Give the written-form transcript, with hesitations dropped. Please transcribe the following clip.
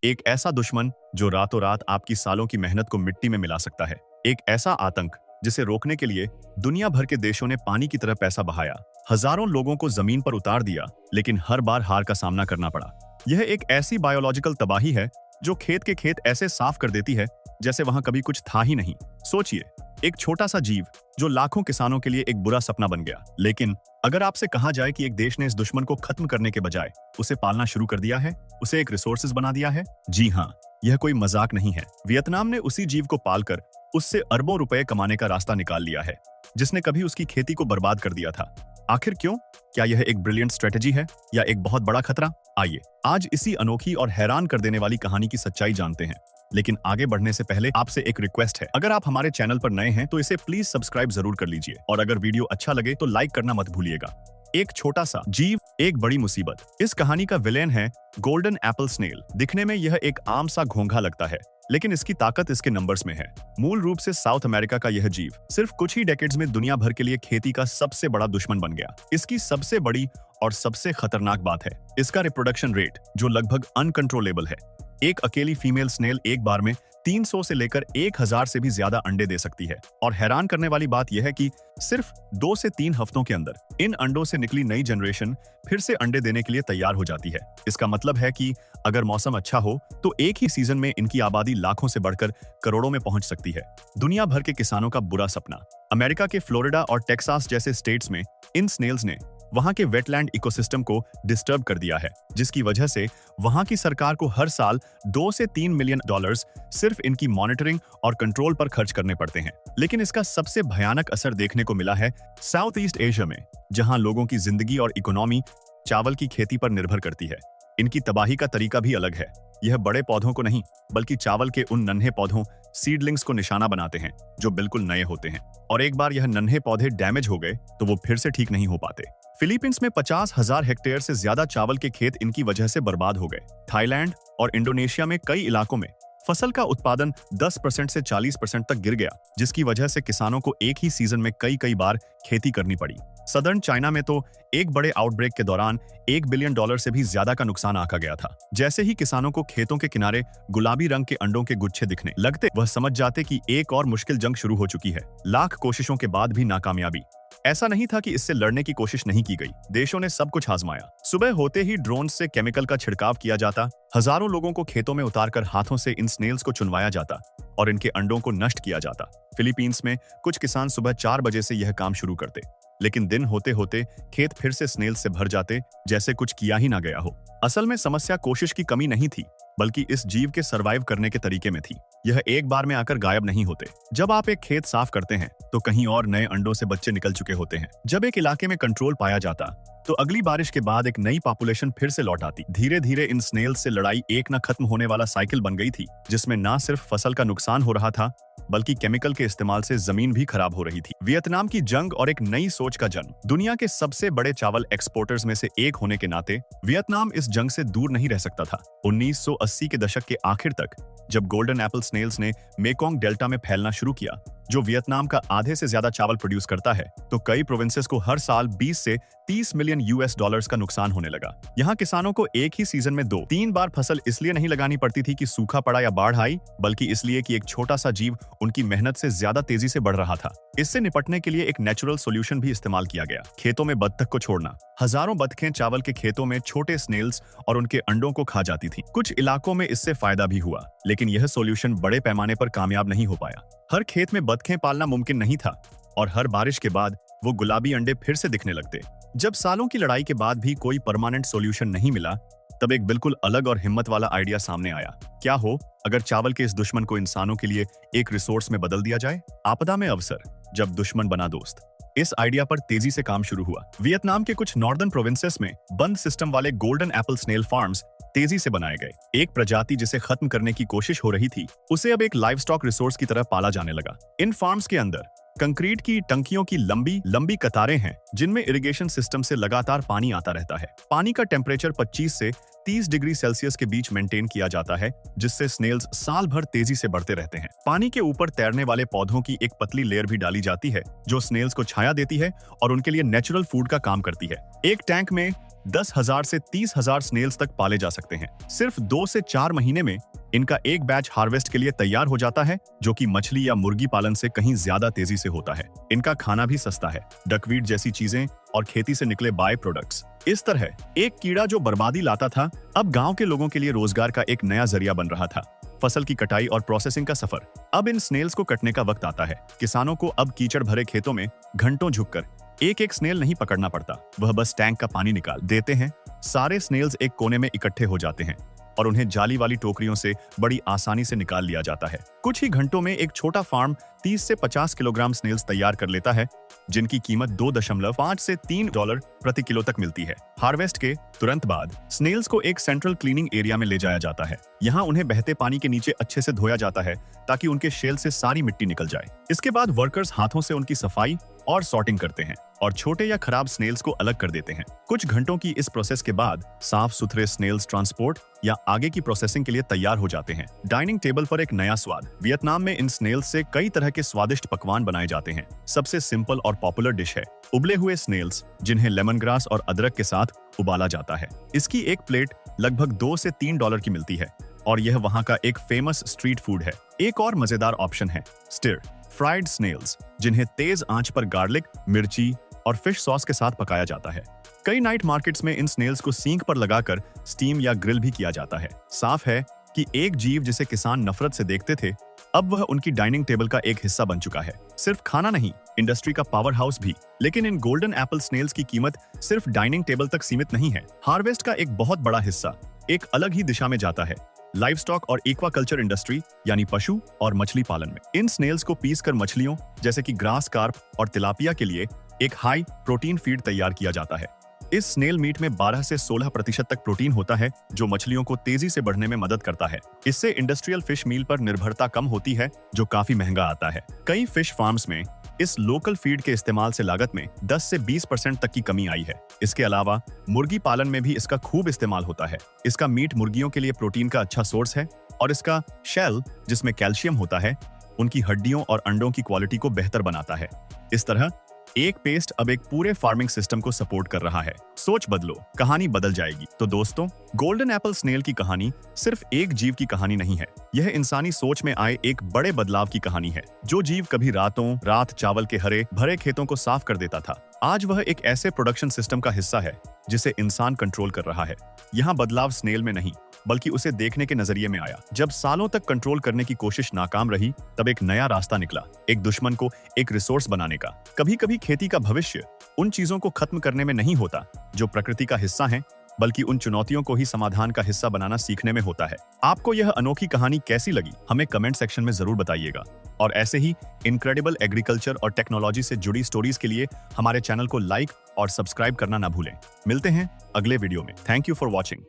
एक ऐसा दुश्मन जो रातों रात आपकी सालों की मेहनत को मिट्टी में मिला सकता है। एक ऐसा आतंक जिसे रोकने के लिए दुनिया भर के देशों ने पानी की तरह पैसा बहाया, हजारों लोगों को जमीन पर उतार दिया, लेकिन हर बार हार का सामना करना पड़ा। यह एक ऐसी बायोलॉजिकल तबाही है जो खेत के खेत ऐसे साफ कर देती है जैसे वहां कभी कुछ था ही नहीं। सोचिए, एक छोटा सा जीव जो लाखों किसानों के लिए एक बुरा सपना बन गया। लेकिन अगर आपसे कहा जाए कि एक देश ने इस दुश्मन को खत्म करने के बजाय उसे पालना शुरू कर दिया है, उसे एक रिसोर्सेज बना दिया है, जी हाँ, यह कोई मजाक नहीं है। वियतनाम ने उसी जीव को पालकर उससे अरबों रुपए कमाने का रास्ता निकाल लिया है, जिसने कभी उसकी खेती को बर्बाद कर दिया था। आखिर क्यों? क्या यह एक ब्रिलियंट स्ट्रेटेजी है या एक बहुत बड़ा खतरा? आइए आज इसी अनोखी और हैरान कर देने वाली कहानी की सच्चाई जानते हैं। लेकिन आगे बढ़ने से पहले आपसे एक रिक्वेस्ट है, अगर आप हमारे चैनल पर नए हैं तो इसे प्लीज सब्सक्राइब जरूर कर लीजिए, और अगर वीडियो अच्छा लगे तो लाइक करना मत भूलिएगा। एक छोटा सा जीव, एक बड़ी मुसीबत। इस कहानी का विलेन है गोल्डन एप्पल स्नेल। दिखने में यह एक आम सा घोंघा लगता है, लेकिन इसकी ताकत इसके नंबर्स में है। मूल रूप से साउथ अमेरिका का यह जीव सिर्फ कुछ ही डेकेड्स में दुनिया भर के लिए खेती का सबसे बड़ा दुश्मन बन गया। इसकी सबसे बड़ी और सबसे खतरनाक बात है इसका रिप्रोडक्शन रेट, जो लगभग अनकंट्रोलेबल है। एक अकेली फीमेल स्नेल एक बार में 300 से लेकर 1000 से भी ज्यादा अंडे दे सकती है। और हैरान करने वाली बात यह है कि सिर्फ 2 से 3 हफ्तों के अंदर इन अंडों से निकली नई जनरेशन फिर से अंडे देने के लिए तैयार हो जाती है। इसका मतलब है कि अगर मौसम अच्छा हो तो एक ही सीजन में इनकी आबादी लाखों से बढ़कर करोड़ों में पहुंच सकती है। दुनिया भर के किसानों का बुरा सपना। अमेरिका के फ्लोरिडा और टेक्सास जैसे स्टेट्स में इन स्नेल्स ने वहां के वेटलैंड इकोसिस्टम को डिस्टर्ब कर दिया है, जिसकी वजह से वहां की सरकार को हर साल 2 से 3 मिलियन डॉलर्स सिर्फ इनकी मॉनिटरिंग और कंट्रोल पर खर्च करने पड़ते हैं। लेकिन इसका सबसे भयानक असर देखने को मिला है साउथ ईस्ट एशिया में, जहां लोगों की जिंदगी और इकोनॉमी चावल की खेती पर निर्भर करती है। इनकी तबाही का तरीका भी अलग है। यह बड़े पौधों को नहीं, बल्कि चावल के उन नन्हे पौधों सीडलिंग्स को निशाना बनाते हैं जो बिल्कुल नए होते हैं, और एक बार यह नन्हे पौधे डैमेज हो गए तो वो फिर से ठीक नहीं हो पाते। फिलीपींस में 50,000 हेक्टेयर से ज्यादा चावल के खेत इनकी वजह से बर्बाद हो गए। थाईलैंड और इंडोनेशिया में कई इलाकों में फसल का उत्पादन 10% से 40% तक गिर गया, जिसकी वजह से किसानों को एक ही सीजन में कई बार खेती करनी पड़ी। सदर्न चाइना में तो एक बड़े आउटब्रेक के दौरान $1 बिलियन से भी ज्यादा का नुकसान आंका गया था। जैसे ही किसानों को खेतों के किनारे गुलाबी रंग के अंडों के गुच्छे दिखने लगते, वह समझ जाते कि एक और मुश्किल जंग शुरू हो चुकी है। लाख कोशिशों के बाद भी नाकामयाबी। ऐसा नहीं था कि इससे लड़ने की कोशिश नहीं की गई, देशों ने सब कुछ आजमाया। सुबह होते ही ड्रोन से केमिकल का छिड़काव किया जाता, हजारों लोगों को खेतों में उतारकर हाथों से इन स्नेल्स को चुनवाया जाता और इनके अंडों को नष्ट किया जाता। फिलीपींस में कुछ किसान सुबह 4 बजे से यह काम शुरू करते, लेकिन दिन होते होते खेत फिर से स्नेल्स से भर जाते, जैसे कुछ किया ही ना गया हो। असल में समस्या कोशिश की कमी नहीं थी, बल्कि इस जीव के सरवाइव करने के तरीके में थी। यह एक बार में आकर गायब नहीं होते। जब आप एक खेत साफ करते हैं तो कहीं और नए अंडों से बच्चे निकल चुके होते हैं। जब एक इलाके में कंट्रोल पाया जाता तो अगली बारिश के बाद एक नई पॉपुलेशन फिर से लौट आती। धीरे धीरे इन स्नेल्स से लड़ाई एक न खत्म होने वाला साइकिल बन गई थी, जिसमें न सिर्फ फसल का नुकसान हो रहा था, बल्कि केमिकल के इस्तेमाल से जमीन भी खराब हो रही थी। वियतनाम की जंग और एक नई सोच का जन्म। दुनिया के सबसे बड़े चावल एक्सपोर्टर्स में से एक होने के नाते वियतनाम इस जंग से दूर नहीं रह सकता था। 1980 के दशक के आखिर तक जब गोल्डन एप्पल स्नेल्स ने मेकोंग डेल्टा में फैलना शुरू किया, जो वियतनाम का आधे से ज्यादा चावल प्रोड्यूस करता है, तो कई प्रोविंसेस को हर साल 20 से 30 मिलियन US डॉलर्स का नुकसान होने लगा। यहाँ किसानों को एक ही सीजन में 2-3 बार फसल इसलिए नहीं लगानी पड़ती थी कि सूखा पड़ा या बाढ़ आई, बल्कि इसलिए कि एक छोटा सा जीव उनकी मेहनत से ज्यादा तेजी से बढ़ रहा था। इससे निपटने के लिए एक नेचुरल सॉल्यूशन भी इस्तेमाल किया गया, खेतों में बत्तख को छोड़ना। हजारों बतखें चावल के खेतों में छोटे स्नेल्स और उनके अंडों को खा जाती थीं। कुछ इलाकों में इससे फायदा भी हुआ, लेकिन यह सॉल्यूशन बड़े पैमाने पर कामयाब नहीं हो पाया। हर खेत में बतखें पालना मुमकिन नहीं था, और हर बारिश के बाद वो गुलाबी अंडे फिर से दिखने लगते। जब सालों की लड़ाई के बाद भी कोई परमानेंट सॉल्यूशन नहीं मिला, तब एक बिल्कुल अलग और हिम्मत वाला आइडिया सामने आया। क्या हो अगर चावल के इस दुश्मन को इंसानों के लिए एक रिसोर्स में बदल दिया जाए? आपदा में अवसर, जब दुश्मन बना दोस्त। इस आइडिया पर तेजी से काम शुरू हुआ। वियतनाम के कुछ नॉर्दर्न प्रोविंसेस में बंद सिस्टम वाले गोल्डन एप्पल स्नेल फार्म्स तेजी से बनाए गए। एक प्रजाति जिसे खत्म करने की कोशिश हो रही थी, उसे अब एक लाइव स्टॉक रिसोर्स की तरह पाला जाने लगा। इन फार्म्स के अंदर कंक्रीट की टंकियों की लंबी लंबी कतारें हैं, जिनमें इरिगेशन सिस्टम से लगातार पानी आता रहता है। पानी का टेम्परेचर 25 से 30 डिग्री सेल्सियस के बीच मेंटेन किया जाता है, जिससे स्नेल्स साल भर तेजी से बढ़ते रहते हैं। पानी के ऊपर तैरने वाले पौधों की एक पतली लेयर भी डाली जाती है, जो स्नेल्स को छाया देती है और उनके लिए नेचुरल फूड का काम करती है। एक टैंक में 10,000 से 30,000 स्नेल्स तक पाले जा सकते हैं। सिर्फ 2 से 4 महीने में इनका एक बैच हार्वेस्ट के लिए तैयार हो जाता है, जो कि मछली या मुर्गी पालन से कहीं ज्यादा तेजी से होता है। इनका खाना भी सस्ता है, डकवीट जैसी चीजें और खेती से निकले बाय प्रोडक्ट्स। इस तरह एक कीड़ा जो बर्बादी लाता था, अब गांव के लोगों के लिए रोजगार का एक नया जरिया बन रहा था। फसल की कटाई और प्रोसेसिंग का सफर। अब इन स्नेल्स को कटने का वक्त आता है। किसानों को अब कीचड़ भरे खेतों में घंटों झुककर एक एक स्नेल नहीं पकड़ना पड़ता, वह बस टैंक का पानी निकाल देते हैं। सारे स्नेल्स एक कोने में इकट्ठे हो जाते हैं और उन्हें जाली वाली टोकरियों से बड़ी आसानी से निकाल लिया जाता है। कुछ ही घंटों में एक छोटा फार्म 30 से 50 किलोग्राम स्नेल्स तैयार कर लेता है, जिनकी कीमत $2.5 से $3 प्रति किलो तक मिलती है। हार्वेस्ट के तुरंत बाद स्नेल्स को एक सेंट्रल क्लीनिंग एरिया में ले जाया जाता है। यहाँ उन्हें बहते पानी के नीचे अच्छे से धोया जाता है ताकि उनके शेल से सारी मिट्टी निकल जाए। इसके बाद वर्कर्स हाथों से उनकी सफाई और सॉर्टिंग करते हैं और छोटे या खराब स्नेल्स को अलग कर देते हैं। कुछ घंटों की इस प्रोसेस के बाद साफ सुथरे स्नेल्स ट्रांसपोर्ट या आगे की प्रोसेसिंग के लिए तैयार हो जाते हैं। डाइनिंग टेबल पर एक नया स्वाद। वियतनाम में इन स्नेल्स से कई तरह के स्वादिष्ट पकवान बनाए जाते हैं। सबसे सिंपल और पॉपुलर डिश है उबले हुए स्नेल्स, जिन्हें लेमन ग्रास और अदरक के साथ उबाला जाता है। इसकी एक प्लेट लगभग $2 से $3 की मिलती है और यह वहाँ का एक फेमस स्ट्रीट फूड है। एक और मजेदार ऑप्शन है स्टिर फ्राइड स्नेल्स, जिन्हें तेज आंच पर गार्लिक, मिर्ची और फिश सॉस के साथ पकाया जाता है। कई नाइट मार्केट्स में इन स्नेल्स को सींग पर लगाकर स्टीम या ग्रिल भी किया जाता है। साफ है कि एक जीव जिसे किसान नफरत से देखते थे, अब वह उनकी डाइनिंग टेबल का एक हिस्सा बन चुका है। सिर्फ खाना नहीं, इंडस्ट्री का पावर हाउस भी। लेकिन इन गोल्डन एप्पल स्नेल्स की कीमत सिर्फ डाइनिंग टेबल तक सीमित नहीं है। हार्वेस्ट का एक बहुत बड़ा हिस्सा एक अलग ही दिशा में जाता है, लाइव स्टॉक और एक्वाकल्चर इंडस्ट्री, यानी पशु और मछली पालन में। इन स्नेल्स को पीसकर मछलियों जैसे कि ग्रास कार्प और तिलापिया के लिए एक हाई प्रोटीन फीड तैयार किया जाता है। इस स्नेल मीट में 12 से 16% तक प्रोटीन होता है, जो मछलियों को तेजी से बढ़ने में मदद करता है। इससे इंडस्ट्रियल फिश मील पर निर्भरता कम होती है, जो काफी महंगा आता है। कई फिश फार्म्स में इस लोकल फीड के इस्तेमाल से लागत में 10 से 20% तक की कमी आई है। इसके अलावा मुर्गी पालन में भी इसका खूब इस्तेमाल होता है। इसका मीट मुर्गियों के लिए प्रोटीन का अच्छा सोर्स है और इसका शेल, जिसमें कैल्शियम होता है, उनकी हड्डियों और अंडों की क्वालिटी को बेहतर बनाता है। इस तरह एक पेस्ट अब एक पूरे फार्मिंग सिस्टम को सपोर्ट कर रहा है। सोच बदलो, कहानी बदल जाएगी। तो दोस्तों, गोल्डन एप्पल स्नेल की कहानी सिर्फ एक जीव की कहानी नहीं है, यह इंसानी सोच में आए एक बड़े बदलाव की कहानी है। जो जीव कभी रात चावल के हरे भरे खेतों को साफ कर देता था, आज वह एक ऐसे प्रोडक्शन सिस्टम का हिस्सा है जिसे इंसान कंट्रोल कर रहा है। यहाँ बदलाव स्नेल में नहीं, बल्कि उसे देखने के नजरिए में आया। जब सालों तक कंट्रोल करने की कोशिश नाकाम रही, तब एक नया रास्ता निकला, एक दुश्मन को एक रिसोर्स बनाने का। कभी कभी खेती का भविष्य उन चीजों को खत्म करने में नहीं होता जो प्रकृति का हिस्सा हैं, बल्कि उन चुनौतियों को ही समाधान का हिस्सा बनाना सीखने में होता है। आपको यह अनोखी कहानी कैसी लगी, हमें कमेंट सेक्शन में जरूर बताइएगा। और ऐसे ही इनक्रेडिबल एग्रीकल्चर और टेक्नोलॉजी से जुड़ी स्टोरीज के लिए हमारे चैनल को लाइक और सब्सक्राइब करना ना भूलें। मिलते हैं अगले वीडियो में। Thank you for watching.